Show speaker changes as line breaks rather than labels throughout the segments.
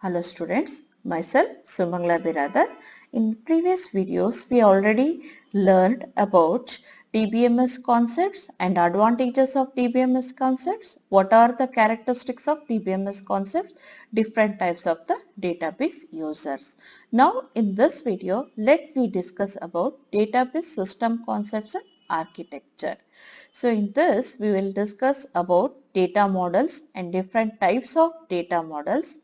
Hello students, myself Sumangla Biradar. In previous videos we already learned about DBMS concepts and advantages of DBMS concepts. What are the characteristics of DBMS concepts? Different types of the database users. Now in this video let me discuss about database system concepts and architecture. So in this we will discuss about data models and different types of data models,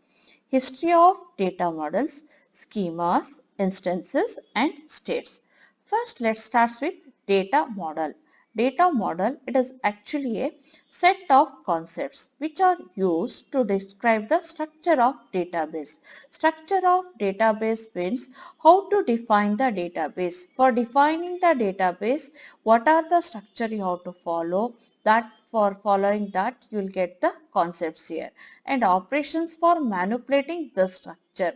history of data models, schemas, instances and states. First let's start with data model. Data model, it is actually a set of concepts which are used to describe the structure of database. Structure of database means how to define the database. For defining the database, what are the structure you have to follow, that for following that you will get the concepts here, and operations for manipulating the structure.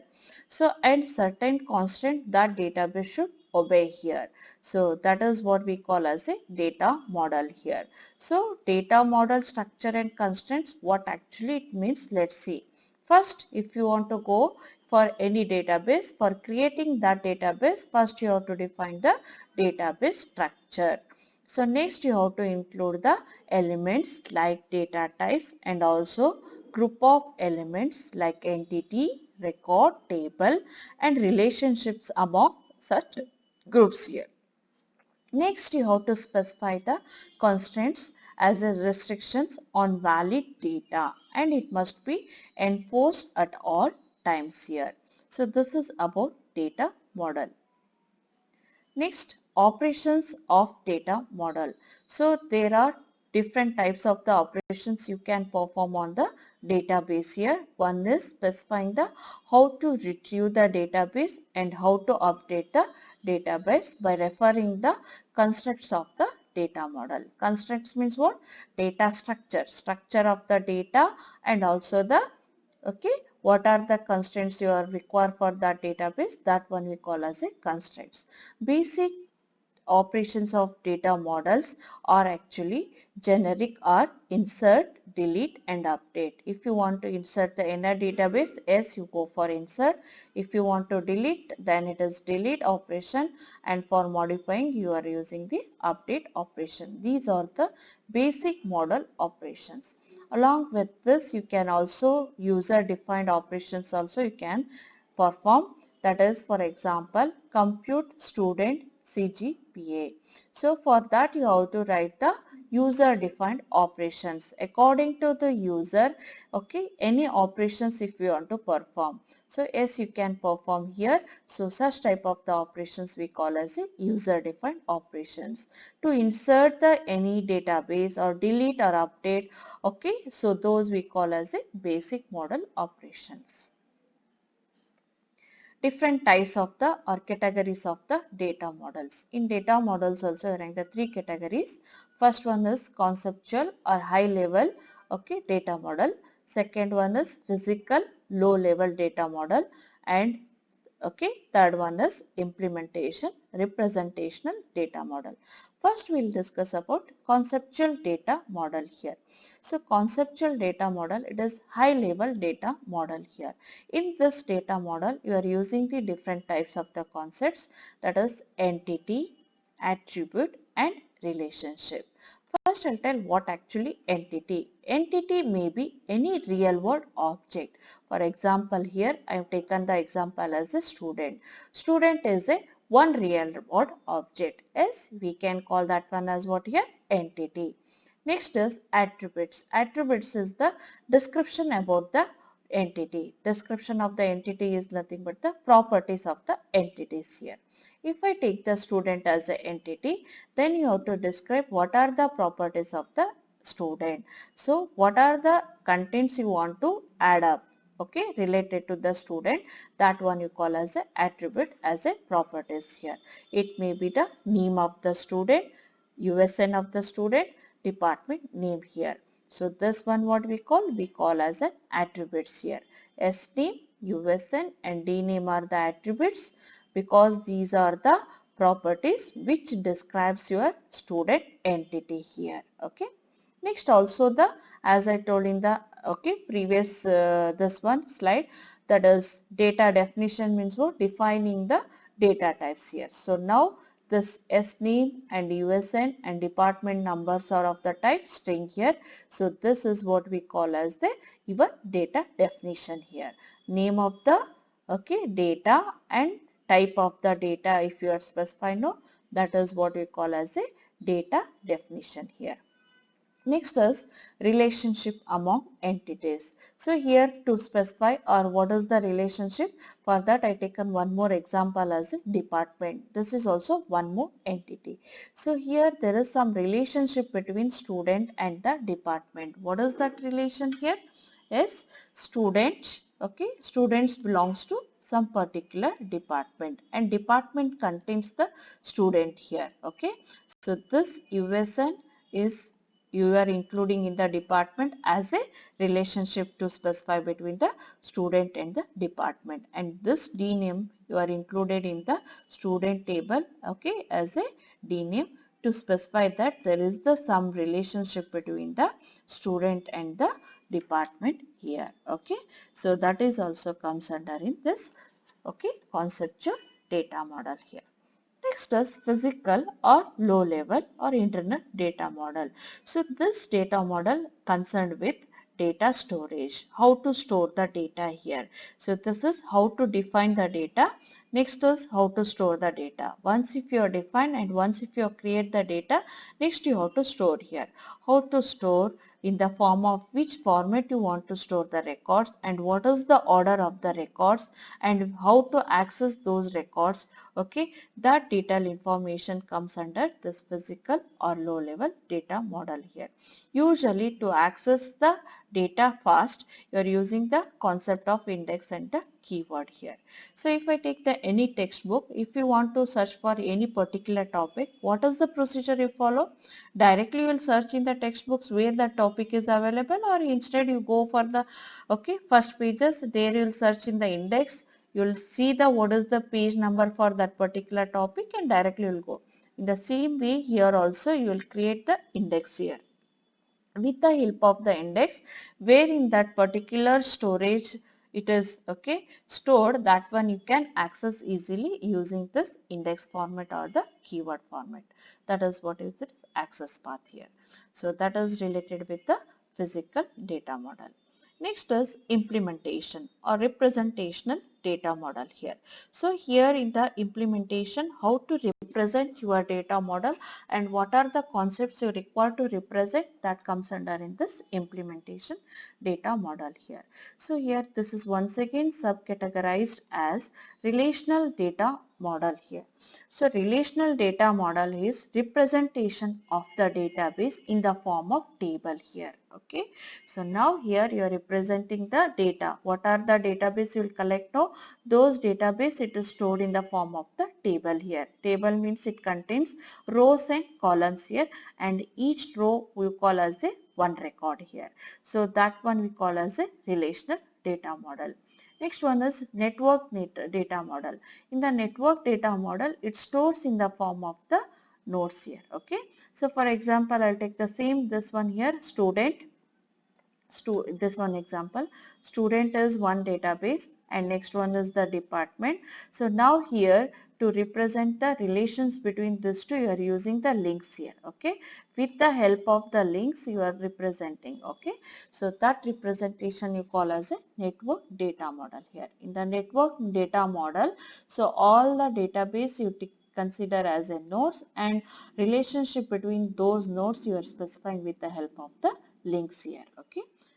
So and certain constant that database should obey here. So that is what we call as a data model here. So data model structure and constraints, what actually it means, let's see. First, if you want to go for any database, for creating that database, first you have to define the database structure. So next you have to include the elements like data types and also group of elements like entity, record, table and relationships among such groups here. Next you have to specify the constraints as a restrictions on valid data and it must be enforced at all times here. So this is about data model. Next, operations of data model. So there are different types of the operations you can perform on the database here. One is specifying the how to retrieve the database and how to update the database by referring the constructs of the data model. Constructs means what? Data structure, structure of the data and also the what are the constraints you are required for that database, that one we call as a constraints. Basic operations of data models are actually generic are insert, delete and update. If you want to insert the inner database, yes, you go for insert. If you want to delete, then it is delete operation, and for modifying you are using the update operation. These are the basic model operations. Along with this you can also user defined operations also you can perform, that is for example compute student CGPA. So for that you have to write the user defined operations according to the user, any operations if you want to perform. So yes, you can perform here. So such type of the operations we call as a user defined operations. To insert the any database or delete or update, so those we call as a basic model operations. Different types of the or categories of the data models. In data models also rank the three categories. First one is conceptual or high level data model. Second one is physical low level data model, and third one is implementation representational data model. First we will discuss about conceptual data model here. So conceptual data model, it is high level data model here. In this data model you are using the different types of the concepts, that is entity, attribute and relationship. First I'll tell what actually entity. Entity may be any real world object. For example, here I have taken the example as a student. Student is a one real world object. Yes, we can call that one as what here? Entity. Next is attributes. Attributes is the description about the entity. Description of the entity is nothing but the properties of the entities here. If I take the student as an entity, then you have to describe what are the properties of the student. So what are the contents you want to add up, related to the student, that one you call as a attribute as a properties here. It may be the name of the student, USN of the student, department name here. So this one what we call as an attributes here. S name, USN and D name are the attributes, because these are the properties which describes your student entity here. Next also the, as I told in the previous this one slide, that is data definition means what? Defining the data types here. So now this S name and USN and department numbers are of the type string here. So this is what we call as the your data definition here. Name of the data and type of the data if you are specifying, no, that is what we call as a data definition here. Next is relationship among entities. So here to specify or what is the relationship, for that I taken one more example as a department. This is also one more entity. So here there is some relationship between student and the department. What is that relation here? Is student, students belongs to some particular department and department contains the student here. So this USN is you are including in the department as a relationship to specify between the student and the department, and this dname you are included in the student table as a dname to specify that there is the some relationship between the student and the department here. So that is also comes under in this conceptual data model here. Next is physical or low level or internet data model. So this data model concerned with data storage, how to store the data here. So this is how to define the data. Next is how to store the data. Once if you are defined and once if you create the data, next you have to store here. How to store, in the form of which format you want to store the records, and what is the order of the records, and how to access those records. That detailed information comes under this physical or low level data model here. Usually to access the data fast, you are using the concept of index and the keyword here. So if I take the any textbook, if you want to search for any particular topic, what is the procedure you follow? Directly you will search in the textbooks where the topic is available, or instead you go for the first pages, there you will search in the index, you will see the what is the page number for that particular topic and directly you will go. In the same way here also you will create the index here with the help of the index, where in that particular storage it is stored, that one you can access easily using this index format or the keyword format. That is what is its access path here. So that is related with the physical data model. Next is implementation or representational data model here. So here in the implementation, how to represent your data model and what are the concepts you require to represent, that comes under in this implementation data model here. So here this is once again subcategorized as relational data model here. So relational data model is representation of the database in the form of table here. So now here you are representing the data. What are the database you will collect now? Those database it is stored in the form of the table here. Table means it contains rows and columns here, and each row we call as a one record here. So that one we call as a relational data model. Next one is network data model. In the network data model, it stores in the form of the nodes here. So for example, I'll take the same this one here, student. This one example, student is one database and next one is the department. So now here to represent the relations between these two, you are using the links here. With the help of the links you are representing. So that representation you call as a network data model here. In the network data model, so all the database you consider as a nodes, and relationship between those nodes you are specifying with the help of the links here.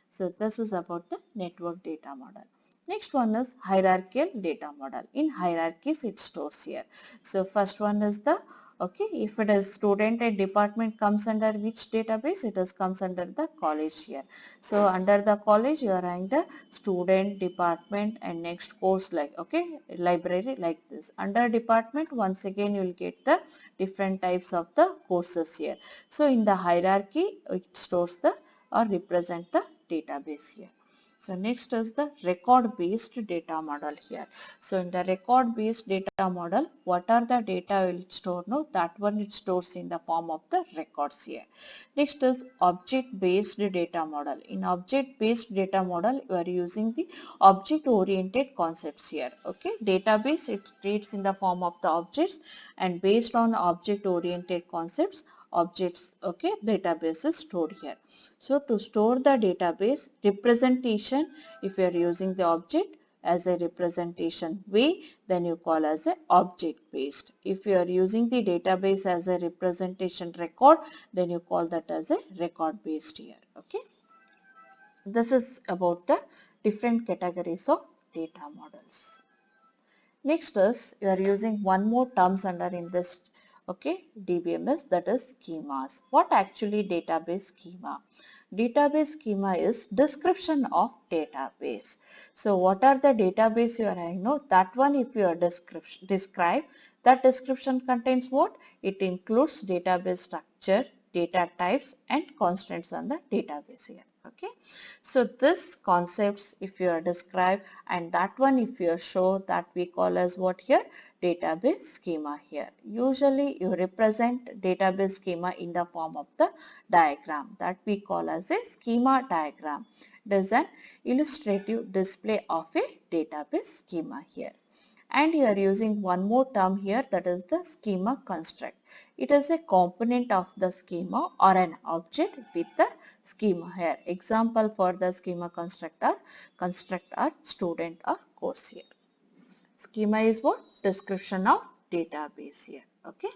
So this is about the network data model. Next one is hierarchical data model. In hierarchies it stores here. So first one is the if it is student and department comes under which database, it is comes under the college here. So under the college you are having the student, department and next course like library like this. Under department once again you will get the different types of the courses here. So in the hierarchy it stores the or represent the database here. So next is the record-based data model here. So in the record-based data model, what are the data will store? No, that one it stores in the form of the records here. Next is object-based data model. In object-based data model, you are using the object-oriented concepts here. Okay, database it treats in the form of the objects, and based on object-oriented concepts, objects, okay, database is stored here. So to store the database representation, if you are using the object as a representation way, then you call as a object based. If you are using the database as a representation record, then you call that as a record based here. Okay, this is about the different categories of data models. Next is you are using one more terms under in this, okay, DBMS, that is schemas. What actually database schema? Database schema is description of database. So what are the database you are having? No, that one if you are describe, that description contains what? It includes database structure, data types and constants on the database here. Okay, so this concepts if you are describe, and that one if you show, that we call as what here? Database schema here. Usually you represent database schema in the form of the diagram, that we call as a schema diagram. It is an illustrative display of a database schema here. And you are using one more term here, that is the schema construct. It is a component of the schema or an object with the schema here. Example for the schema constructor student or course here. Schema is what? Description of database here. Okay.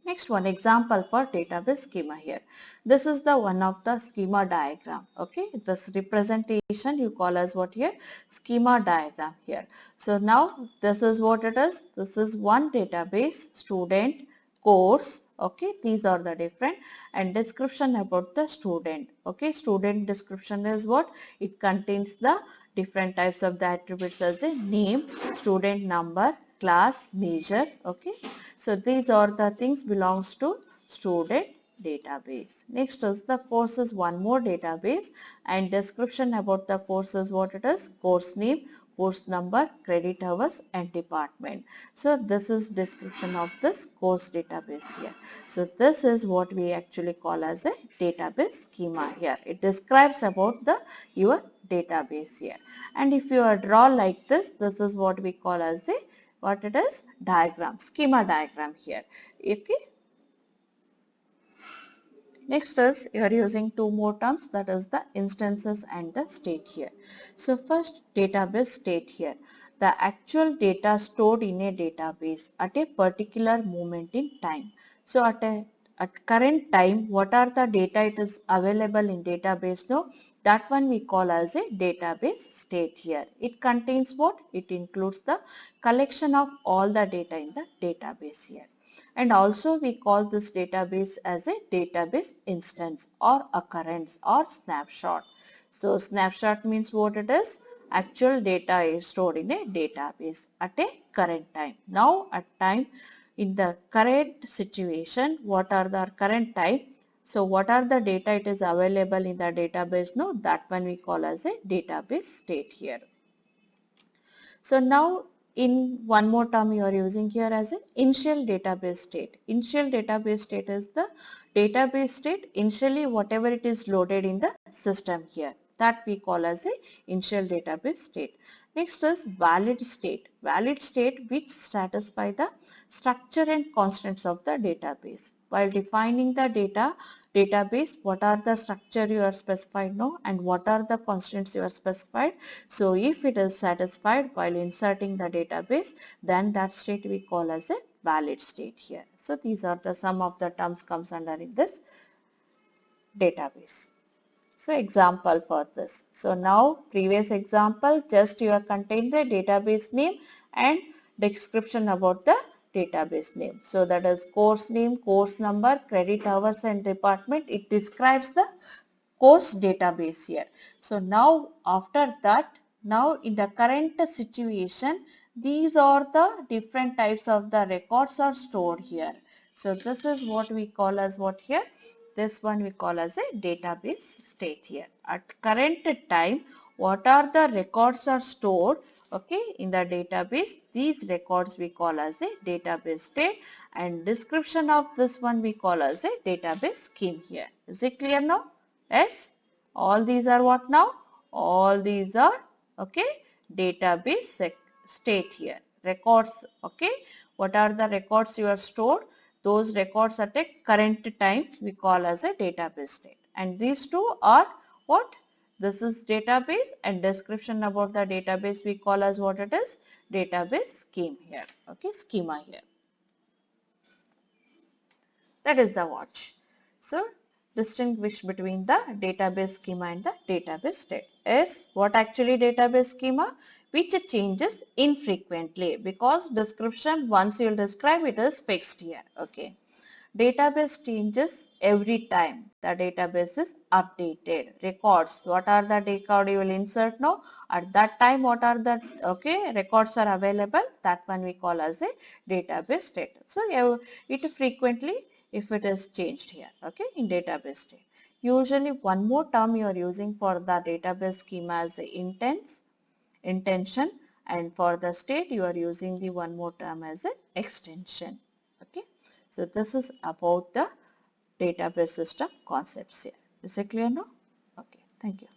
Next one, example for database schema here. This is the one of the schema diagram. Okay, this representation you call as what here? Schema diagram here. So now this is what it is. This is one database, student, course. Okay, these are the different, and description about the student. Okay, student description is what? It contains the different types of the attributes as a name, student number, class, major. Okay, so these are the things belongs to student database. Next is the courses, one more database, and description about the courses, what it is? Course name, course number, credit hours and department. So this is description of this course database here. So this is what we actually call as a database schema here. It describes about the your database here. And if you are draw like this, this is what we call as a what it is? Diagram, schema diagram here. Okay. Next is you are using two more terms, that is the instances and the state here. So first, database state here. The actual data stored in a database at a particular moment in time. So at current time, what are the data it is available in database now? That one we call as a database state here. It contains what? It includes the collection of all the data in the database here. And also we call this database as a database instance or occurrence or snapshot. So snapshot means what it is? Actual data is stored in a database at a current time. Now at time, in the current situation, what are the current time? So what are the data it is available in the database? No, that one we call as a database state here. So now in one more term you are using here as an initial database state. Initial database state is the database state initially whatever it is loaded in the system here. That we call as a initial database state. Next is valid state. Valid state which satisfy the structure and constants of the database. While defining the database, what are the structure you are specified now and what are the constants you are specified. So if it is satisfied while inserting the database, then that state we call as a valid state here. So these are the some of the terms comes under in this database. So example for this. So now previous example, just you are contain the database name and description about the database name. So that is course name, course number, credit hours and department. It describes the course database here. So now after that, now in the current situation, these are the different types of the records are stored here. So this is what we call as what here? this one we call as a database state here. At current time, what are the records are stored, okay, in the database? These records we call as a database state, and description of this one we call as a database scheme here. Is it clear now? Yes. All these are what now? All these are, okay, database state here. Records, okay. What are the records you are stored? Those records at a current time we call as a database state. And these two are what? This is database, and description about the database we call as what it is? Database scheme here. Okay, schema here. That is the watch. So distinguish between the database schema and the database state. Is what actually database schema? Which changes infrequently, because description once you will describe it is fixed here. Okay. Database changes every time the database is updated. Records, what are the record you will insert now? At that time, what are the, okay, records are available? That one we call as a database state. So it frequently if it is changed here, okay, in database state. Usually one more term you are using for the database schema as intention, and for the state you are using the one more term as an extension. Okay. So this is about the database system concepts here. Is it clear now? Okay. Thank you.